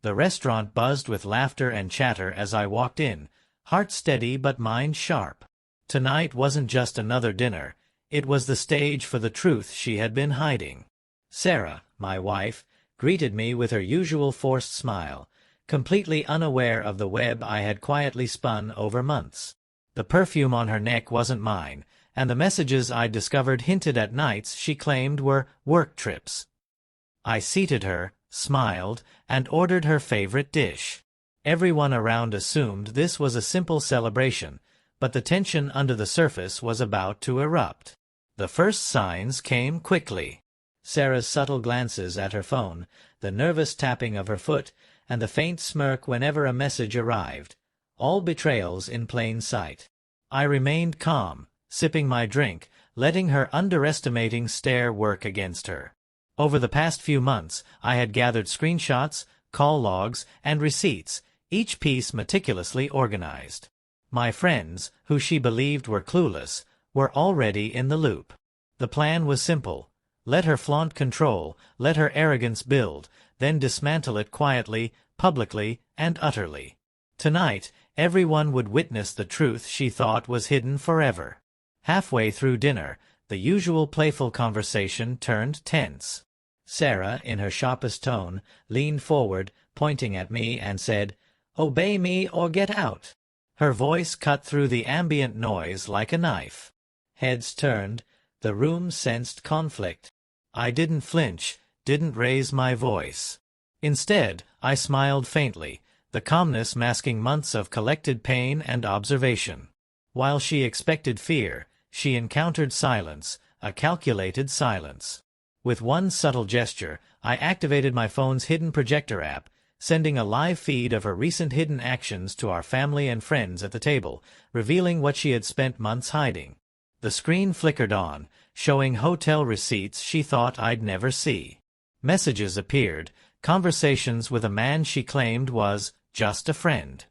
The restaurant buzzed with laughter and chatter as I walked in, heart steady but mind sharp. Tonight wasn't just another dinner, it was the stage for the truth she had been hiding. Sarah, my wife, greeted me with her usual forced smile, completely unaware of the web I had quietly spun over months. The perfume on her neck wasn't mine, and the messages I'd discovered hinted at nights she claimed were work trips. I seated her, smiled, and ordered her favorite dish. Everyone around assumed this was a simple celebration, but the tension under the surface was about to erupt. The first signs came quickly. Sarah's subtle glances at her phone, the nervous tapping of her foot, and the faint smirk whenever a message arrived, all betrayals in plain sight. I remained calm, sipping my drink, letting her underestimating stare work against her. Over the past few months, I had gathered screenshots, call logs, and receipts, each piece meticulously organized. My friends, who she believed were clueless, were already in the loop. The plan was simple. Let her flaunt control, let her arrogance build, then dismantle it quietly, publicly, and utterly. Tonight, everyone would witness the truth she thought was hidden forever. Halfway through dinner, the usual playful conversation turned tense. Sarah, in her sharpest tone, leaned forward, pointing at me, and said, "Obey me or get out." Her voice cut through the ambient noise like a knife. Heads turned, the room sensed conflict. I didn't flinch, didn't raise my voice. Instead, I smiled faintly, the calmness masking months of collected pain and observation. While she expected fear, she encountered silence, a calculated silence. With one subtle gesture, I activated my phone's hidden projector app, sending a live feed of her recent hidden actions to our family and friends at the table, revealing what she had spent months hiding. The screen flickered on, showing hotel receipts she thought I'd never see. Messages appeared, conversations with a man she claimed was just a friend.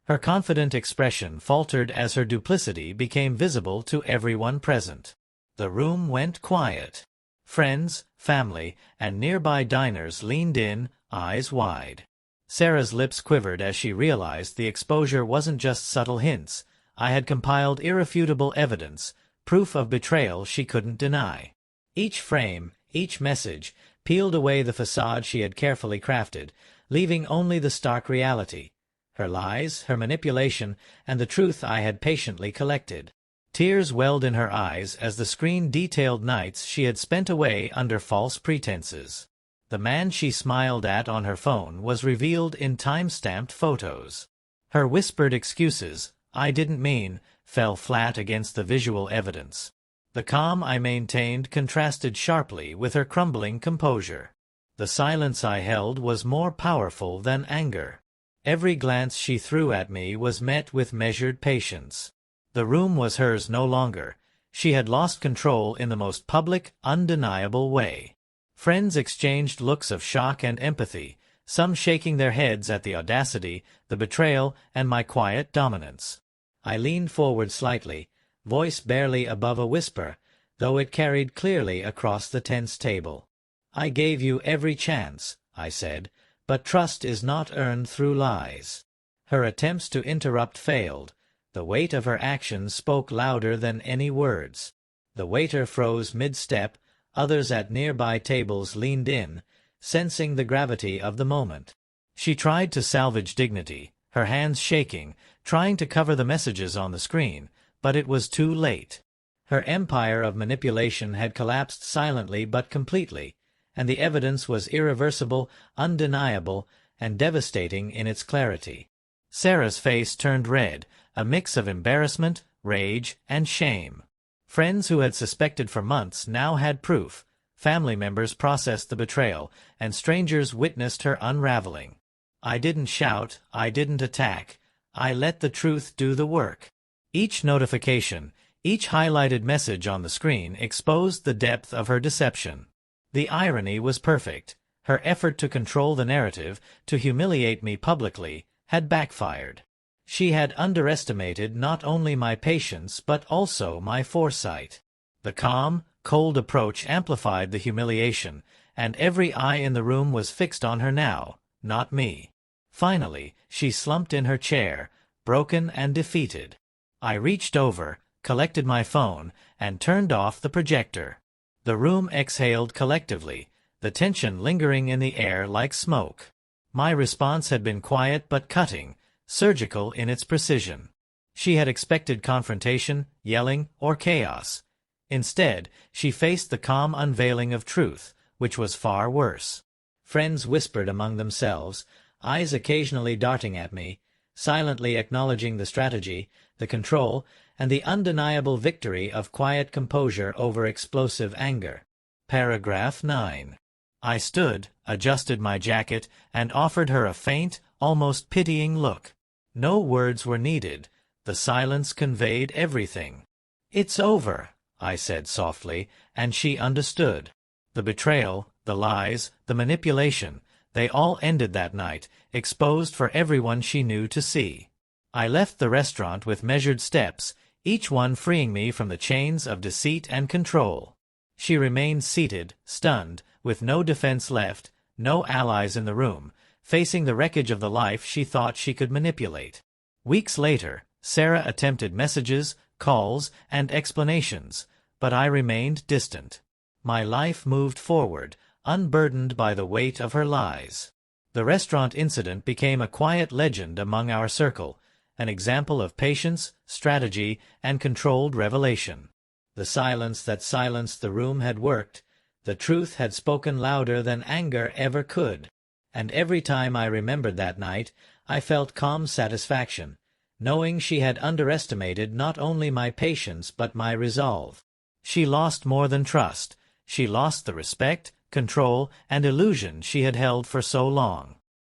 Her confident expression faltered as her duplicity became visible to everyone present. The room went quiet. Friends, family, and nearby diners leaned in, eyes wide. Sarah's lips quivered as she realized the exposure wasn't just subtle hints. I had compiled irrefutable evidence, proof of betrayal she couldn't deny. Each frame, each message, peeled away the facade she had carefully crafted, leaving only the stark reality. Her lies, her manipulation, and the truth I had patiently collected. Tears welled in her eyes as the screen detailed nights she had spent away under false pretenses. The man she smiled at on her phone was revealed in time-stamped photos. Her whispered excuses, "I didn't mean," fell flat against the visual evidence. The calm I maintained contrasted sharply with her crumbling composure. The silence I held was more powerful than anger. Every glance she threw at me was met with measured patience. The room was hers no longer. She had lost control in the most public, undeniable way. Friends exchanged looks of shock and empathy, some shaking their heads at the audacity, the betrayal, and my quiet dominance. I leaned forward slightly, voice barely above a whisper, though it carried clearly across the tense table. "I gave you every chance," I said, "but trust is not earned through lies." Her attempts to interrupt failed. The weight of her actions spoke louder than any words. The waiter froze mid-step, others at nearby tables leaned in, sensing the gravity of the moment. She tried to salvage dignity, her hands shaking, trying to cover the messages on the screen, but it was too late. Her empire of manipulation had collapsed silently but completely, and the evidence was irreversible, undeniable, and devastating in its clarity. Sarah's face turned red, a mix of embarrassment, rage, and shame. Friends who had suspected for months now had proof. Family members processed the betrayal, and strangers witnessed her unraveling. I didn't shout, I didn't attack. I let the truth do the work. Each notification, each highlighted message on the screen exposed the depth of her deception. The irony was perfect. Her effort to control the narrative, to humiliate me publicly, had backfired. She had underestimated not only my patience but also my foresight. The calm, cold approach amplified the humiliation, and every eye in the room was fixed on her now, not me. Finally, she slumped in her chair, broken and defeated. I reached over, collected my phone, and turned off the projector. The room exhaled collectively, the tension lingering in the air like smoke. My response had been quiet but cutting, surgical in its precision. She had expected confrontation, yelling, or chaos. Instead, she faced the calm unveiling of truth, which was far worse. Friends whispered among themselves, eyes occasionally darting at me, silently acknowledging the strategy, the control, and the undeniable victory of quiet composure over explosive anger. Paragraph 9. I stood, adjusted my jacket, and offered her a faint, almost pitying look. No words were needed. The silence conveyed everything. "It's over," I said softly, and she understood. The betrayal, the lies, the manipulation, they all ended that night, exposed for everyone she knew to see. I left the restaurant with measured steps, each one freeing me from the chains of deceit and control. She remained seated, stunned, with no defense left, no allies in the room, facing the wreckage of the life she thought she could manipulate. Weeks later, Sarah attempted messages, calls, and explanations, but I remained distant. My life moved forward, unburdened by the weight of her lies. The restaurant incident became a quiet legend among our circle, an example of patience, strategy, and controlled revelation. The silence that silenced the room had worked. The truth had spoken louder than anger ever could. And every time I remembered that night, I felt calm satisfaction, knowing she had underestimated not only my patience but my resolve. She lost more than trust. She lost the respect, control, and illusion she had held for so long.